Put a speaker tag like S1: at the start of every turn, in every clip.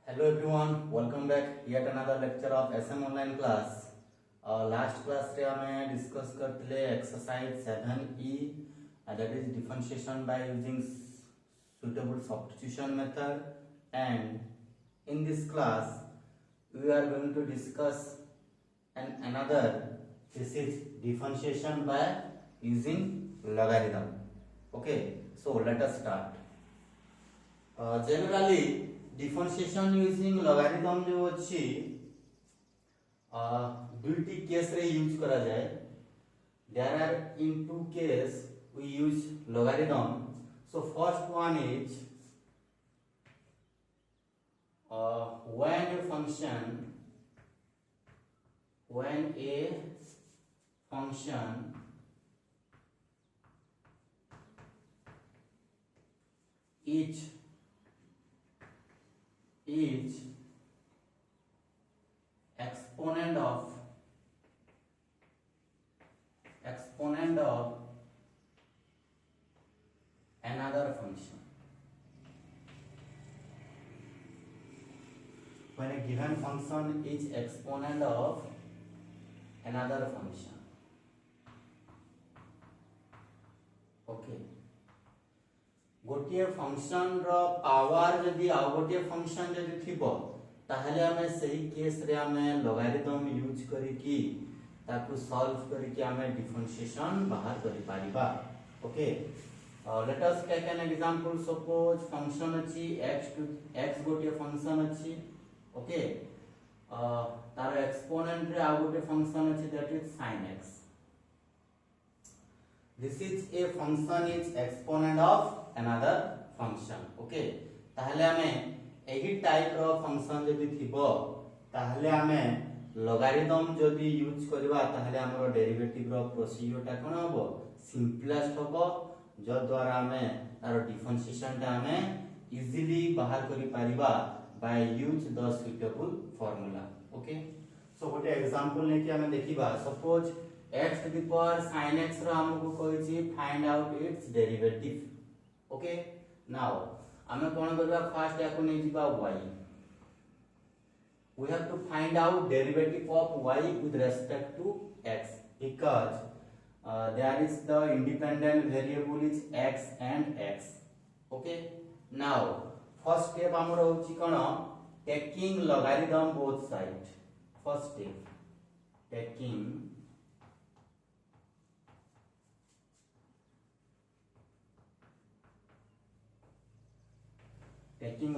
S1: Hello everyone, welcome back yet another lecture of SM online class. Last class रे हमें discuss करते exercise 7E that is differentiation by using suitable substitution method, and in this class we are going to discuss another, this is differentiation by using logarithm. Okay, so let us start. Generally differentiation using logarithm जो अच्छी दुईटी case रे use करा जाए. There are in two case we use logarithm. So first one is when a function is exponent of another function. When a given function is exponent of another function. Okay. गोटे function रो power जदि आ गोटे function जदि थिबो ताहले हमें सही case रे हमें लॉगरिथम यूज करी की ताकू सॉल्व करी की हमें डिफरेंशिएशन बाहर करि पारिबा. Okay, let us take an example. Suppose function अछि x गोटे फंक्शन अछि. ओके, तार एक्सपोनेंट रे आ गोटे फंक्शन अछि that is sin x. This is a function is exponent of another function. Okay, ताहले हमें एही टाइप रो फंक्शन जदि थिबो ताहले हमें लॉगरिथम जदि यूज करबा ताहले हमरो डेरिवेटिव रो प्रोसीजर टा कोन होबो, सिंपलेस्ट होबो, जो द्वारा हमें तार डिफरेंशिएशन टा हमें इजीली बाहर करि पारिबा by use the suitable formula. Okay, so गोटे एग्जांपल लेके हमें देखिबा. Suppose x to the power sin x रो हमको कहै छी find out its derivative. Okay, now हमें कोन करबा, फर्स्ट याको नै जिबा y. We have to find out derivative of y with respect to x because there is the independent variable is x and x. Okay, now first step हमरो होची कोन, taking logarithm both side. First step, taking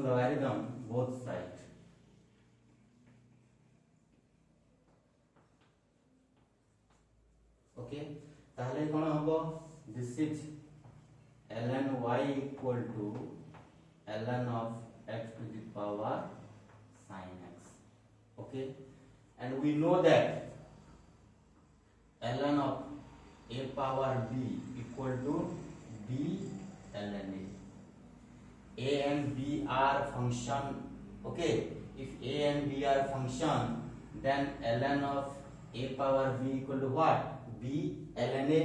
S1: logarithm both sides. Okay, ताहले कोन हबो, this is ln y equal to ln of x to the power sin x. Okay, and we know that ln of a power b equal to b ln a. A and b are function. Okay, if a and b are function, then ln of a power b equal to what, b ln a.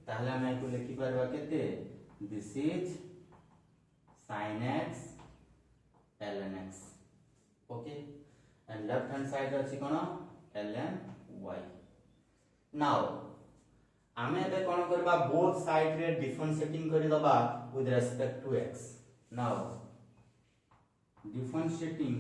S1: ताहले हम को लिखि परबा केते, this is sin x ln x. Okay, and left hand side अछि कोन, ln y. now हमें एबे कोन करबा, both side रे डिफरेंशिएटिंग करि दबा with respect to x. Now differentiating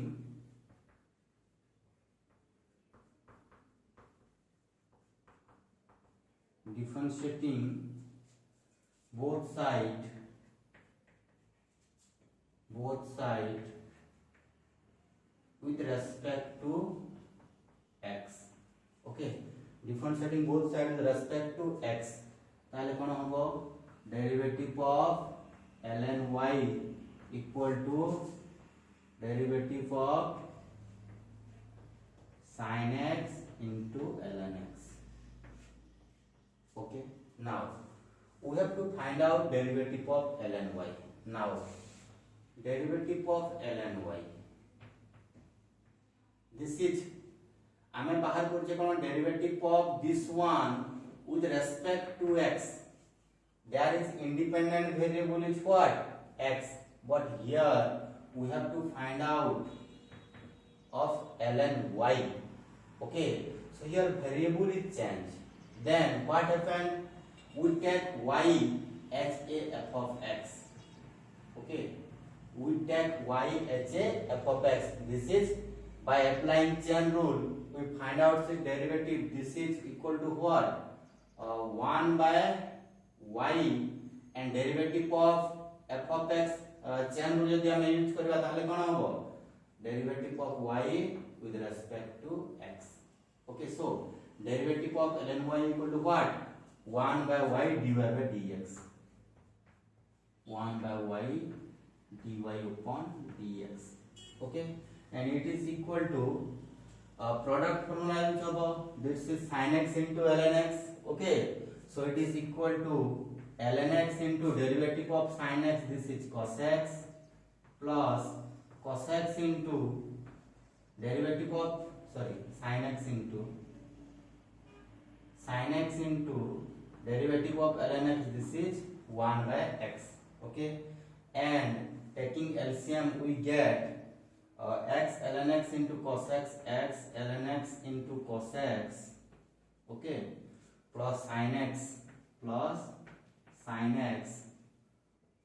S1: both side with respect to x. Okay, differentiating both side with respect to x, ताले कोन होबो, derivative of ln y equal to derivative of sin x into ln x. Okay, now we have to find out derivative of ln y. Now derivative of ln y, this is हमें बाहर करछे कोन, derivative of this one with respect to x. There is independent variable is what, x. But here we have to find out of ln y. Okay, so here variable is changed. Then what happened? We take y as a f of x. Okay, we take y as a f of x. This is by applying chain rule. We find out the derivative. This is equal to what? 1 by y and derivative of f of x. Chain rule यदि हमें use करिवा ताले कोन होबो? Derivative of y with respect to x. Okay, so derivative of ln y equal to what? 1 by y divided by dx. 1 by y dy upon dx. Okay, and it is equal to product formula use hobo. This is sin x into ln x. Okay, so it is equal to ln x into derivative of sin x. This is cos x plus cos x into derivative of sin x into derivative of ln x. This is 1 by x. Okay, and taking LCM we get x ln x into cos x, x ln x into cos x, okay, plus sin x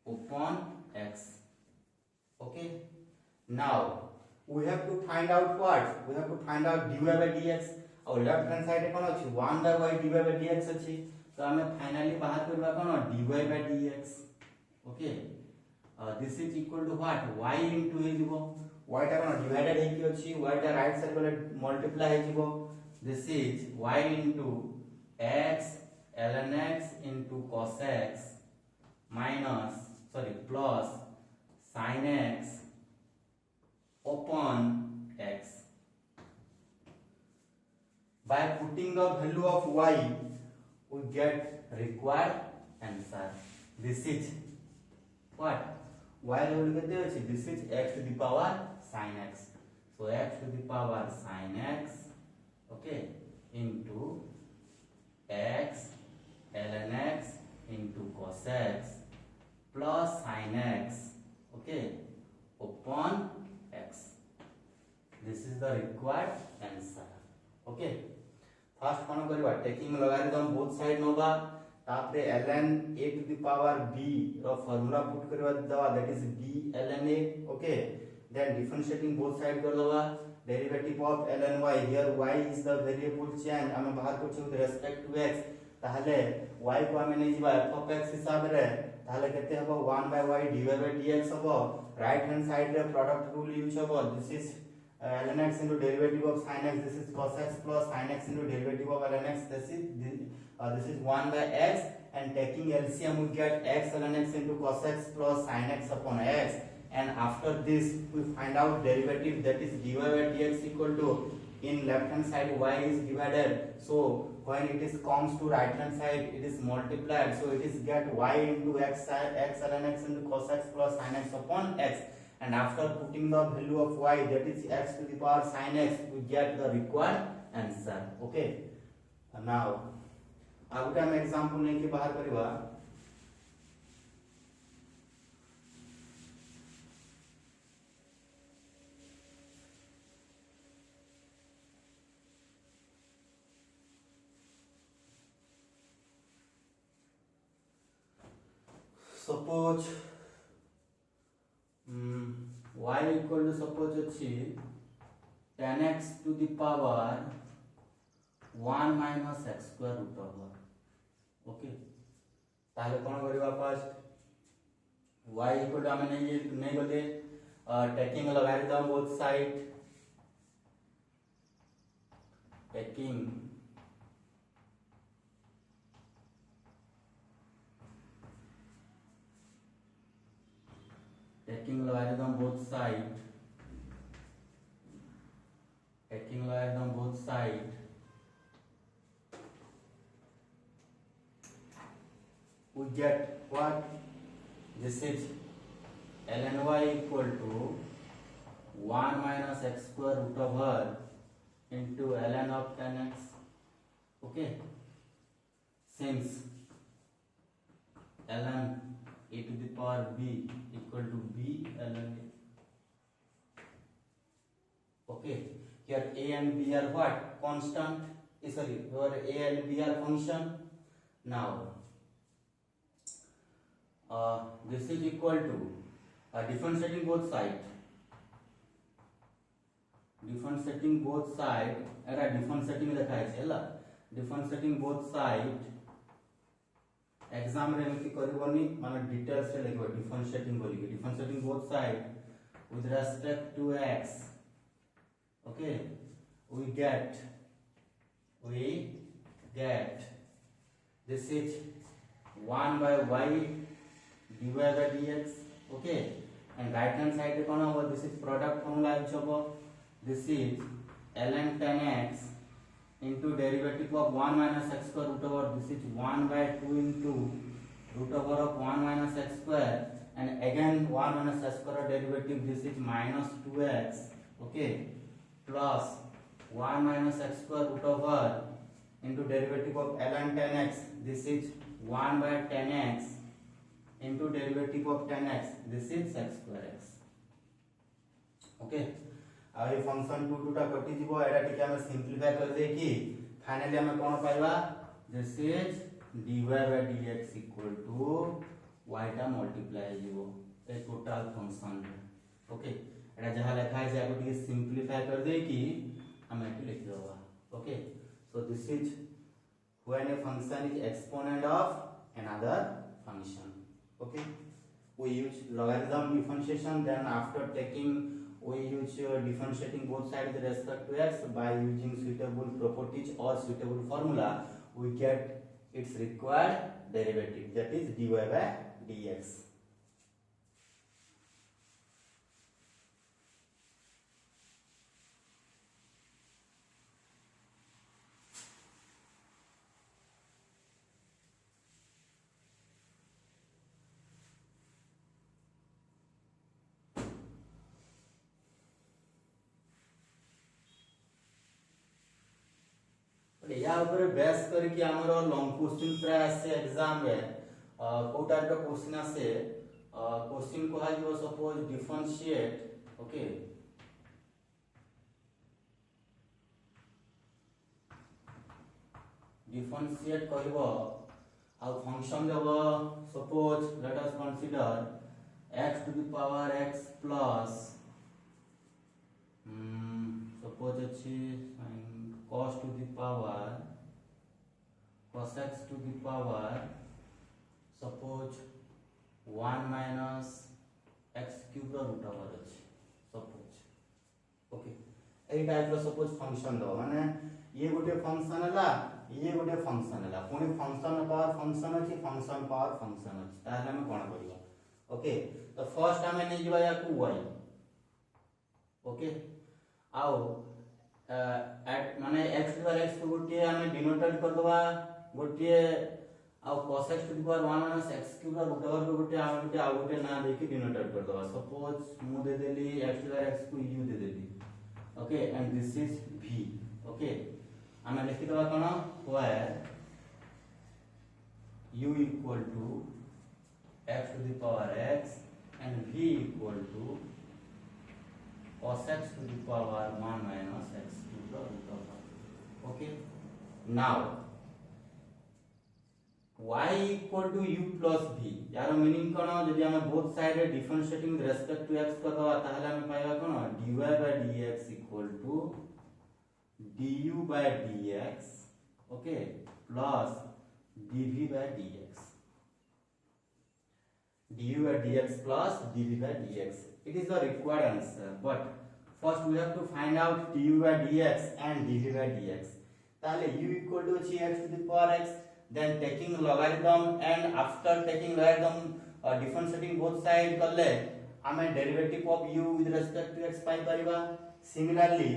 S1: upon x. Okay, now we have to find out what? We have to find out dy by dx. और left hand side कोन अछि 1 by y dy by dx अछि, तो हमें finally बाहर करबा कोन dy by dx. Okay, this is equal to what? Y into हे जिवो, y टा कोन divided हे कि अछि, y टा राइट साइड को मल्टीप्लाई हे जिवो. This is y into x ln x into cos x plus sin x upon x. By putting the value of y, we get required answer. This is what? Y value kete achi? This is x to the power sin x. So x to the power sin x, okay, into x ln x into cos x plus sin x, okay, upon x. This is the required answer. Okay, first कोन करबा? Taking logarithm both side नोबा, तापरे ln a to the power b रो formula put करबा दवा, that is b ln a. Okay, then differentiating both side कर दवा, derivative of ln y. Here y is the variable change, हमें बाहर को with respect to x. ताहले y को हमें नै जिबा f of x हिसाब रे, ताहले केते हबो 1 by y divided by dx हबो. राइट हैंड साइड रे प्रोडक्ट रूल यूज हबो. This is ln x into derivative of sin x. This is cos x plus sin x into derivative of ln x. This is 1 by x, and taking LCM we get x ln x into cos x plus sin x upon x. And after this we find out derivative, that is dy by dx equal to, in left hand side y is divided, so when it is comes to right hand side it is multiplied, so it is get y into x ln x into cos x plus sin x upon x. And after putting the value of y, that is x to the power sin x, we get the required answer. Okay, and now आगुटे हम example नै के बाहर करबा. Suppose y equal to, suppose अछि 10x to the power 1 minus x square root over. Okay, ताले कोन करबा? First y equal to हमें नहीं बोले, taking logarithm both side, taking logarithm both side, we get what? This is ln y equal to 1 minus x square root over into ln of 10x. Okay, since ln a to the power b equal to b ln a. Okay, here a and b are what? Constant. Sorry, your a and b are function. Now this is equal to differentiating both sides. Differentiating both side era differentiating लिखा है चला differentiating both side exam रे एमती करबोनी माने details रे लिखबो differentiating बोली के differentiating both side with respect to x. Okay, we get this is 1 by y dy by dx. Okay, and right hand side रे कोन हो this is product formula use होबो. This is ln tan x into derivative of 1 minus x square root over this is 1 by 2 into root over of 1 minus x square and again 1 minus x square derivative this is minus 2x. Okay, plus 1 minus x square root over into derivative of ln tan x this is 1 by tan x into derivative of tan x this is x square x. Okay, आ ये function 2 2 टा कटि जीवो एटा टिके हम simplify कर दे कि finally हम कोन पाइबा this is dy by dx equal to y टा मल्टीप्लाई जीवो ए टोटल फंक्शन. ओके, एटा जहां लिखा है जे आको टिके सिंपलीफाई कर दे कि हम एटा लिख देबा. Okay, so this is when a function is exponent of another function. Okay, we use logarithm differentiation, then after taking we use differentiating both sides with respect to x by using suitable properties or suitable formula we get its required derivative, that is dy by dx. या ऊपर base करके हमरो long question प्राय आसे exam रे को type रो question आसे क्वेश्चन को हाजिबो सपोज डिफरेंशिएट. ओके, डिफरेंशिएट करबो आ फंक्शन देबो suppose let us consider x to the power x plus suppose अछि cos to the power cos x to the power suppose 1 minus x cube root over h suppose. Okay, AE type row suppose function दो माने ये गोटे function हला ये गोटे function हला पुनी फंक्शन पावर फंक्शन अछि फंक्शन पावर फंक्शन अछि ताले हम कोन करियो. ओके, तो फर्स्ट हमें नै जीवा या को y. ओके, आओ एट माने x टू x को गोटे हमें डिनोटेट कर दबा गोटे आ cos x to the power 1 minus x cube root over को गोटे आ गोटे ना देखि डिनोटेट कर दबा. सपोज मु दे देली x टू x को u दे देली. Okay, and this is v. Okay, हमें लिखि दबा कोन where u equal to x to the power x and v equal to cos x to the power 1 minus x cubed root over. Okay, now y equal to u plus v यार meaning कोन जदि हम both side रे differentiating with respect to x कर दवा ताहले हम पाइबा कोन dy by dx equal to du by dx. Okay, plus dv by dx. du by dx plus dv by dx. It is the required answer, but first we have to find out du by dx and dv by dx. ताले u equal to x to the power x, then taking logarithm and after taking logarithm differentiating both side करले हमें derivative of u with respect to x pi परिबा. Similarly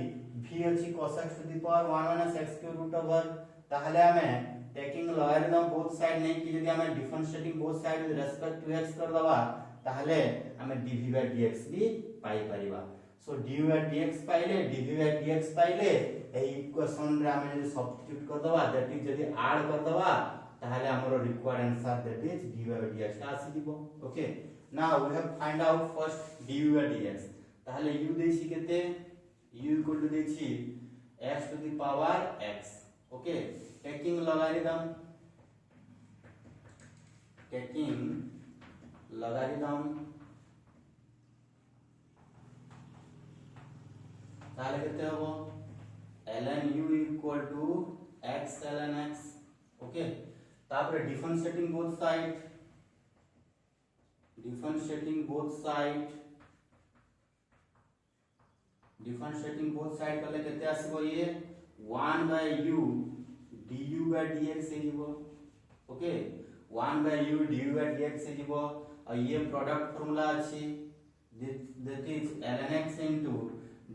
S1: v अछि cos x to the power 1 minus x cube root over ताले हमें taking logarithm both side नहीं कि यदि हमें differentiating both side with respect to x कर दबा ताहले हमें dv by dx भी पाई परिबा. सो dv by dx पाइले dv by dx पाइले ए इक्वेशन रे हमें यदि सब्स्टिट्यूट कर दबा दैट इज यदि ऐड कर दबा ताहले हमरो required answer that is dv by dx ता आसी दिबो. Okay, now we have find out first dv by dx. ताहले u देसी केते u equal to देछि x to the power x. Okay, taking logarithm তাহলে কেতে হবো ln u equal to x ln x. ওকে, তারপরে differentiating both side কলে কেতে আসিব ইয়ে 1 by u du by dx हे जीवो. Okay, 1 by u du by dx हे जीवो. और ये प्रोडक्ट फार्मूला अछि that is ln x into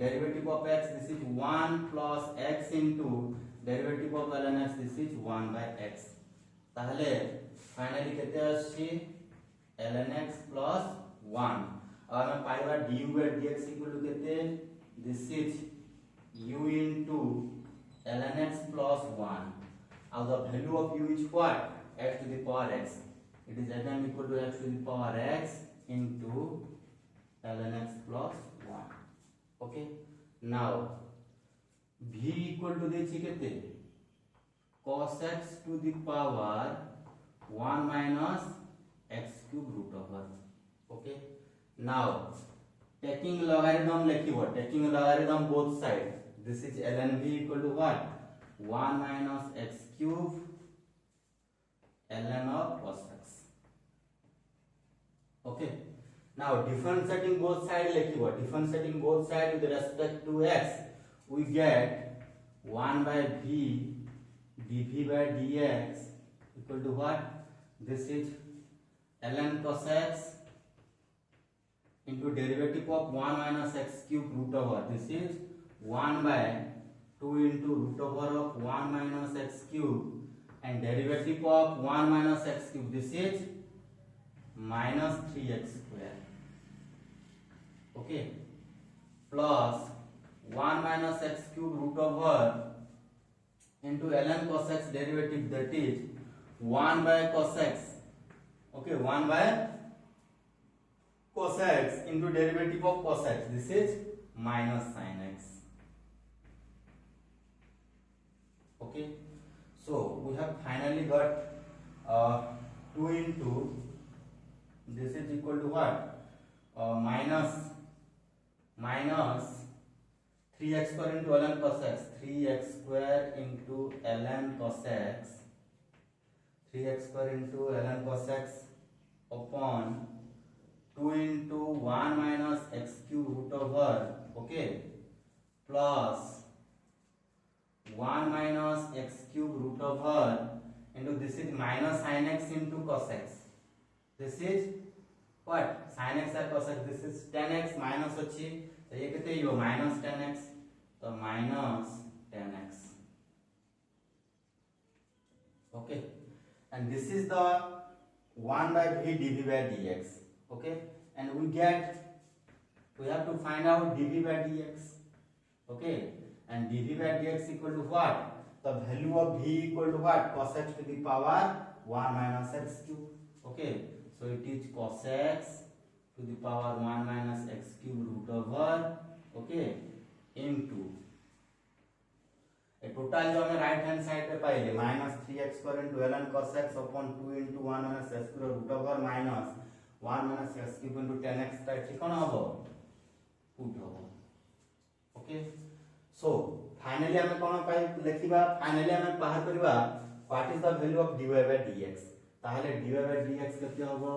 S1: derivative of x, this is 1 plus x into derivative of ln x, this is 1 by x. তাহলে finally কেতে আসছে ln x plus 1. और हम पाइबा du by dx equal to केते, this is u into ln x plus 1. Now the value of u is what? X to the power x. It is again equal to x to the power x into ln x plus 1. Okay, now v equal to देछि केते cos x to the power 1 minus x cube root over. Okay, now taking logarithm लिखिबो, taking logarithm both side, this is ln v equal to what? 1 minus x cube ln of cos x. Okay, now differentiating both side लिखिबो, differentiating both side with respect to x, we get 1 by v dv by dx equal to what? This is ln cos x into derivative of 1 minus x cube root over, this is 1 by 2 into root over of 1 minus x cube, and derivative of 1 minus x cube, this is minus 3x square. Okay, plus 1 minus x cube root over into ln cos x derivative, that is 1 by cos x. Okay, 1 by cos x into derivative of cos x, this is minus sin x. Okay, so we have finally got 2 into, this is equal to what? Minus 3x square into ln cos x, 3x square into ln cos x, 3x square into ln cos x upon 2 into 1 minus x cube root over, okay, plus 1 minus x cube root over into, this is minus sin x into cos x, this is what? Sin x or cos x, this is tan x minus अच्छी, तो ये कितने यो minus tan x, तो minus tan x. Okay, and this is the 1 by v dv by dx. Okay, and we have to find out dv by dx. Okay, and dv by dx equal to what? The value of v equal to what? Cos x to the power 1 minus x cube. Okay, so it is cos x to the power 1 minus x cube root over, okay, into total जो हमें right hand side पे पाइले minus 3x square into ln cos x upon 2 into 1 minus x square root over minus 1 minus x cube into tan x टा ठिकाना हबो put हबो. Okay, so finally हमें कोन पाइ लिखिबा, finally हमें बाहर करबा what is the value of dy by dx. ताहले dy by dx केते हबो,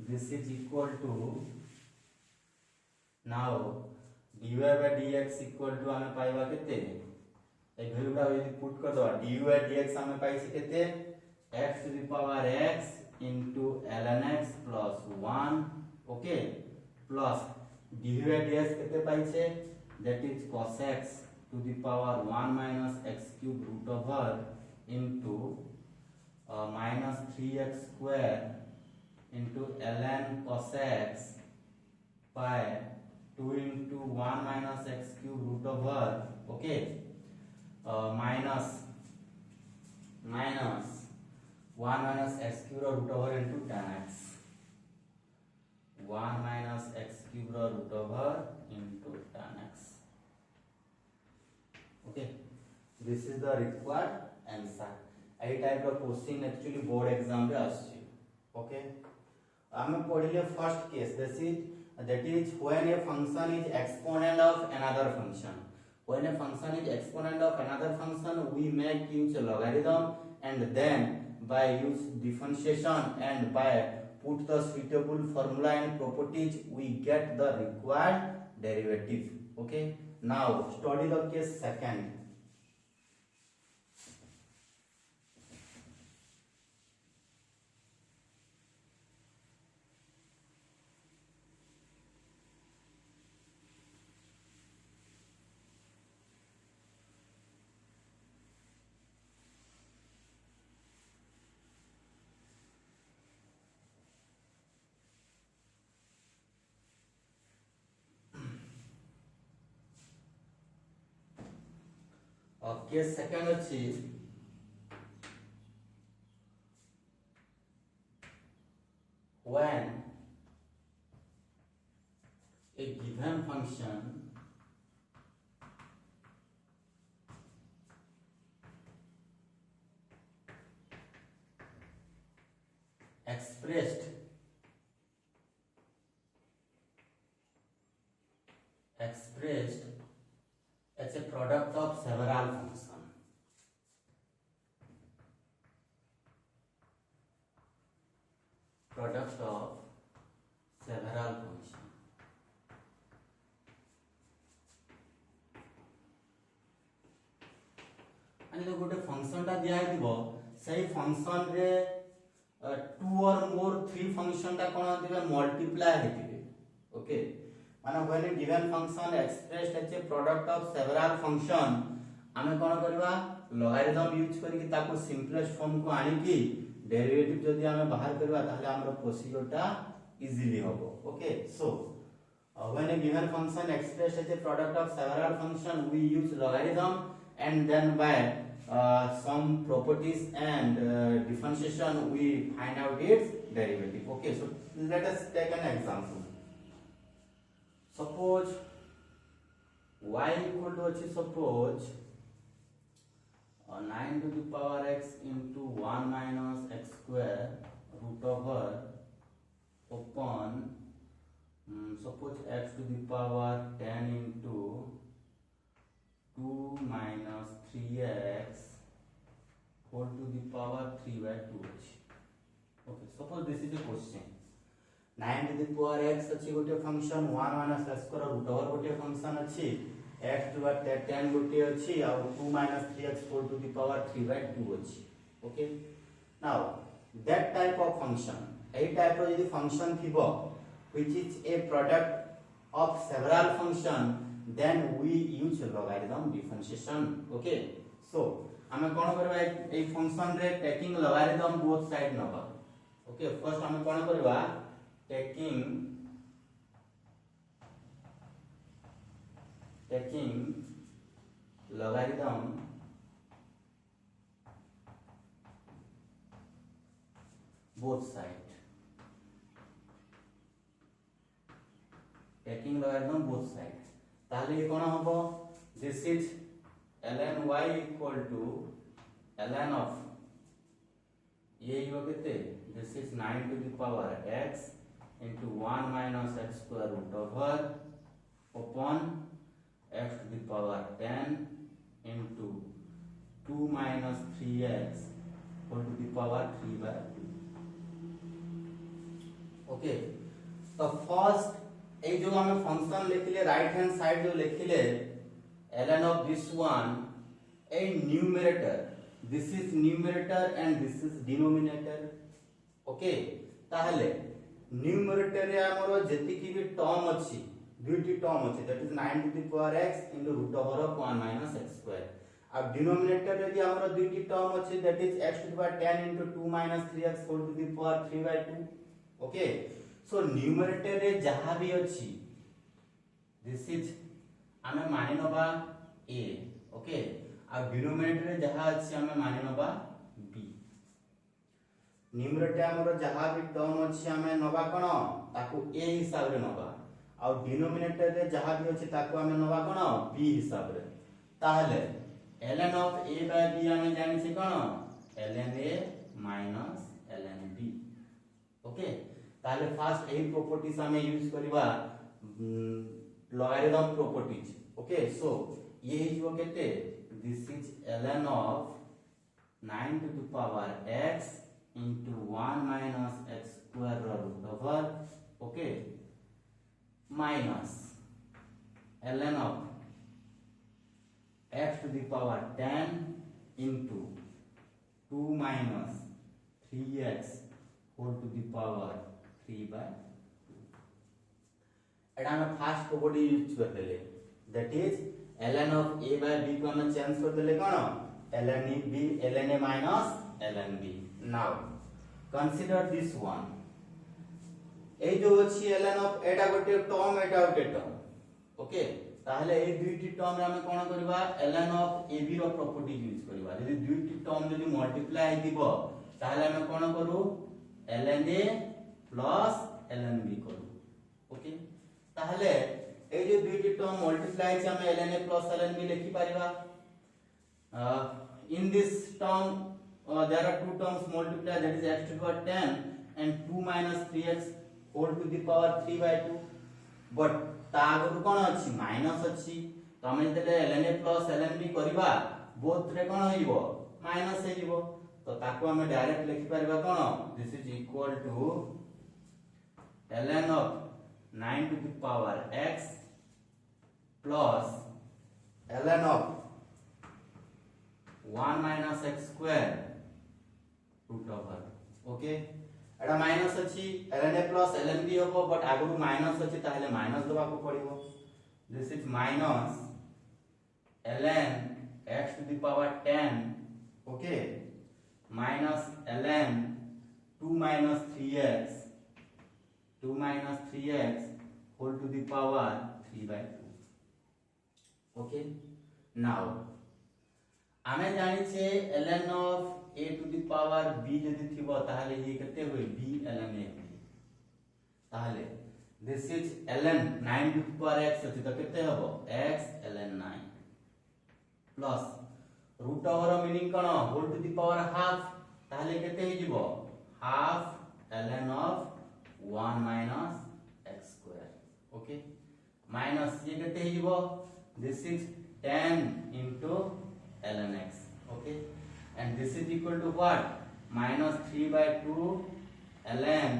S1: this is equal to, now dy by dx equal to हमें पाइबा केते ए वैल्यू का यदि पुट कर दो dy by dx हमें पाइ से केते x to the power x into ln x plus 1, okay, plus dy by dx केते पाइ से, that is cos x to the power 1 minus x cube root over into minus 3x square into ln cos x by 2 into 1 minus x cube root over, okay, minus 1 minus x cube root over into tan x, 1 minus x cube root over into tan x. This is the required answer. এই type of question actually board exam रे आछि. Okay, आमे पढिले first case. That is when a function is exponent of another function. When a function is exponent of another function, we make use logarithm, and then by use differentiation and by put the suitable formula and properties, we get the required derivative. Okay, now study the case second. Case second अच्छी when a given function expressed as a product of several function. Product of several function. आणि जो गोटे function टा दिया दिबो सही function रे to और मोर थ्री फंक्शन टा कोन दिबे मल्टीप्लाई हेतिबे. ओके, माने when a given function expressed as a product of several function, आमे कोन करबा logarithm यूज करी ताको सिंपलेस्ट फॉर्म को आनी की डेरिवेटिव जदी आमे बाहर करबा ताहले हमरो प्रोसीजर टा इजीली होबो. Okay, so when a given function expressed as a product of several function, we use logarithm, and then by some properties and differentiation we find out its derivative. Okay, so let us take an example. Suppose y equal to suppose 9 to the power x into 1 minus x square root over upon suppose x to the power 10 into 2 minus 3x whole to the power 3 by 2. Okay, suppose this is a question. 9 to the power x अच्छी गोटे function 1 minus x square root over गोटे function अच्छी x to the 10 गोटे अच्छी और 2 minus 3x whole to the power 3 by 2 अच्छी. Okay, now that type of function, a type of यदि function थिबो which is a product of several function, then we use logarithm differentiation. Okay, so हमें कौन करबा a function रे taking logarithm both side नबा. Okay, first हमें कौन करबा taking logarithm both side. Taking logarithm both side. ताहले ये कौन होबो? This is ln y equal to ln of ये यो केते? This is 9 to the power x into 1 minus x square root over upon x to the power 10 into 2 minus 3x whole to the power 3 by 2. Okay, तो first A जो हमें function लिखले right hand side जो लिखले ln of this one a numerator, this is numerator and this is denominator. Okay, ताहले numerator रे हमरो जति की भी टर्म अछि दुईटी टर्म अछि that is 9 to the power x into root over of 1 minus x square. अब डिनोमिनेटर रे भी हमरो दुईटी टर्म अछि that is x to the power 10 into 2 minus 3x whole to the power 3 by 2. Okay, so numerator रे जहां भी अछि दिस इज हमें मानि नबा a. ओके, अब डिनोमिनेटर रे जहां अछि हमें मानि नबा b. न्यूमरेटर हमरो जहां भी टर्म अछि हमें नबा कोन ताकू a हिसाब रे नबा और डिनोमिनेटर रे जहां भी अछि ताकू हमें नबा कोन b हिसाब रे. ताहले ln of a by b हमें जानी छे कोन ln a minus ln b okay ताले फास्ट एही प्रॉपर्टीज हमें यूज करबा logarithm properties ओके सो ये हिजो केते this is ln of 9 to the power x into 1 minus x square root over okay minus ln of x to the power 10 into 2 minus 3x whole to the power 3 by 2 एटा हम fast property use कर देले that is ln of a by b को हम change कर देले कोन ln b ln a minus ln b now consider this one ए जो अछि ln of एटा गोटे टर्म एटा गोटे टर्म ओके ताहले ए दुईटी टर्म रे हम कोन करबा ln of ab रो प्रॉपर्टी यूज करबा यदि दुईटी टर्म यदि मल्टीप्लाई दिबो ताहले हम कोन करू ln a plus ln b करू ओके ताहले ए जो दुईटी टर्म मल्टीप्लाई छै हम ln a plus ln b लिखि परिबा in this term there are two terms multiplied that is x to the power 10 and 2 minus 3x whole to the power 3 by 2 but ता आगु कोन अछि minus अछि तो हम जते ln a plus ln b करबा both रे कोन होइबो माइनस हेइबो तो ताको हम डायरेक्ट लिखि परबा कोन this is equal to ln of 9 to the power x plus ln of 1 minus x square root over okay एटा माइनस अछि ln a plus ln b होबो बट आगु माइनस अछि ताहले माइनस दबा को पड़िबो this is minus ln x to the power 10 okay minus ln 2 minus 3x whole to the power 3 by 2 okay now हमें जानि छे ln of a to the power b यदि थिबो ताहले ये कते होय b ln a ताहले this is ln 9 to the power x अछि तो कते हबो x ln 9 plus root over meaning कोन whole to the power half ताहले कते हे जिवो half ln of 1 minus x square okay minus ये कते हे जिवो this is 10 into ln x okay and this is equal to what minus 3 by 2 ln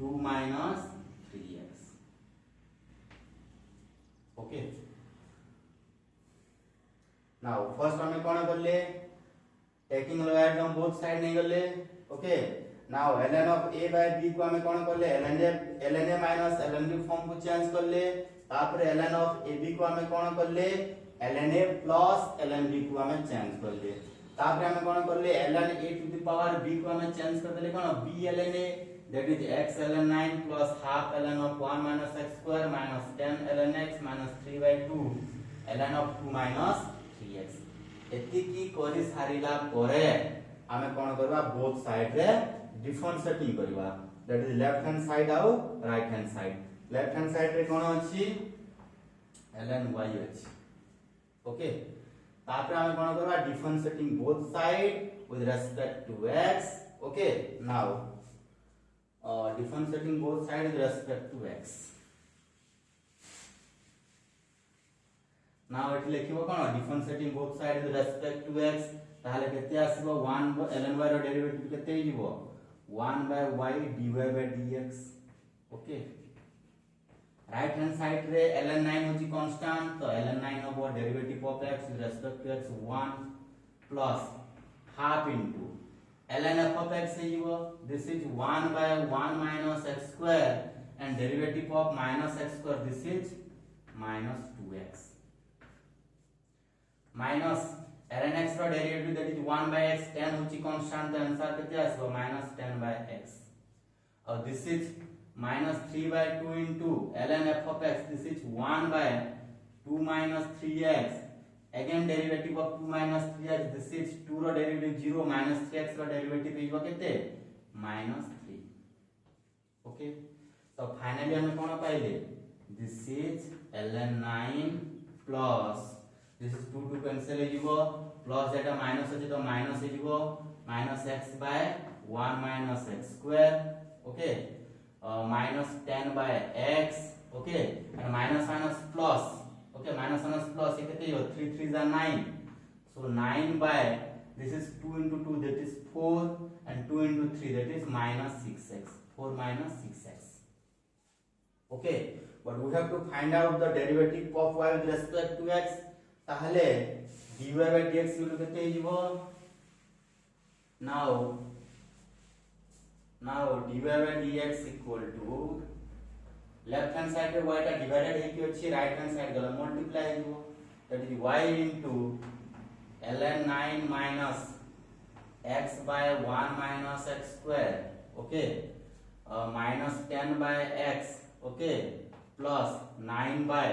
S1: 2 minus 3x okay now first हमें कोन करले टेकिंग logarithm both side नहीं करले okay now ln of a by b को हमें कोन करले ln a minus ln b form को change करले तापर ln of ab को हमें कोन करले ln a plus ln b को हमें चेंज कर ले तापर हमें कोन कर ले ln a to the power b को हमें चेंज कर देले कोन b ln a that is x ln 9 plus half ln of 1 minus x square minus 10 ln x minus 3 by 2 ln of 2 minus 3x एति की करि सारिला परे हमें कोन करबा बोथ साइड रे डिफरेंशिएटिंग करबा that is left hand side और right hand side left hand side रे कोन अछि ln y अछि ओके तापर हमें कोन करबा differentiating both side with respect to x okay now differentiating both side with respect to x now एट लिखिबो कोन differentiating both side with respect to x ताहले केते आसीबो 1 ln y रो डेरिवेटिव केते हिजबो 1 by y dy by dx okay right hand side रे ln 9 होची कांस्टेंट तो ln 9 होबो derivative of x with respect to x 1 plus half into ln f of x हिजबो this is 1 by 1 minus x square and derivative of minus x square this is minus 2x minus ln x रो derivative that is 1 by x 10 होची constant तो answer केते आसबो minus 10 by x और this is minus 3 by 2 into ln f of x this is 1 by 2 minus 3x again derivative of 2 minus 3x this is 2 रो derivative 0 minus 3x रो derivative is केते minus 3 okay तो finally हमें कोन पाइले this is ln 9 plus this is 2 2 cancel हो जिवो plus iota minus अछि तो माइनस हो जिवो minus x by 1 minus x square okay minus 10 by x okay and minus minus plus okay minus minus plus ये कितने हो 3 3 are 9 so 9 by this is 2 into 2 that is 4 and 2 into 3 that is minus 6x 4 minus 6x okay but we have to find out the derivative of y with respect to x তাহলে dy by dx equal কেতে হইব now dy by dx equal to left hand side रे y टा divided है कि अछि right hand side गला multiply हो that is y into ln 9 minus x by 1 minus x square okay minus 10 by x okay plus 9 by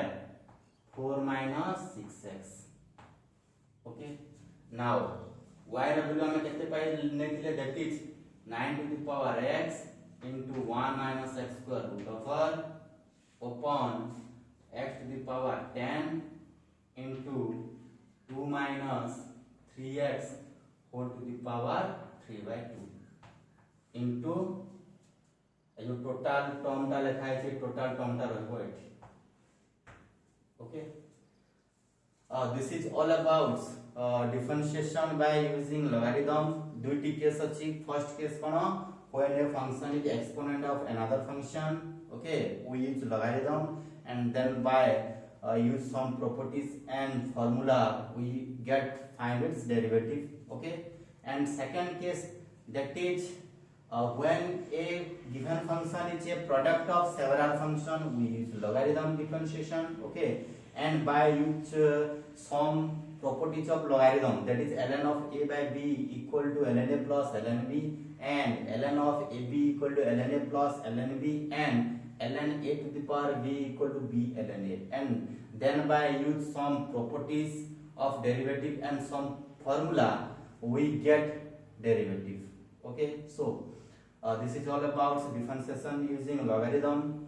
S1: 4 minus 6x okay now y ର value ଆମେ କେତେ ପାଇ ନେथिले that is 9 to the power x into 1 minus x square root over upon x to the power 10 into 2 minus 3x whole to the power 3 by 2 into जो total term टा लिखा है total term टा रहबो एठी okay this is all about differentiation by using logarithm दुईटी केस अछि फर्स्ट केस कोन when a function is exponent of another function okay we use logarithm and then by use some properties and formula we get find its derivative okay and second case that is when a given function is a product of several function we use logarithm differentiation okay and by use some properties of logarithm that is ln of a by b equal to ln a plus ln b and ln of ab equal to ln a plus ln b and ln a to the power b equal to b ln a and then by use some properties of derivative and some formula we get derivative okay so this is all about differentiation using logarithm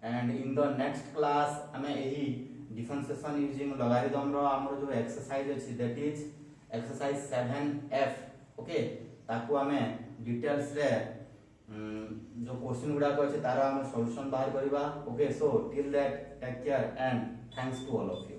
S1: and in the next class हमें यही differentiation using logarithm रो हमर जो exercise अछि that is exercise 7f okay ताकू हमें details रे जो question गुडा को अछि तारा हम सॉल्यूशन बाहर करबा okay so till that take care and thanks to all of you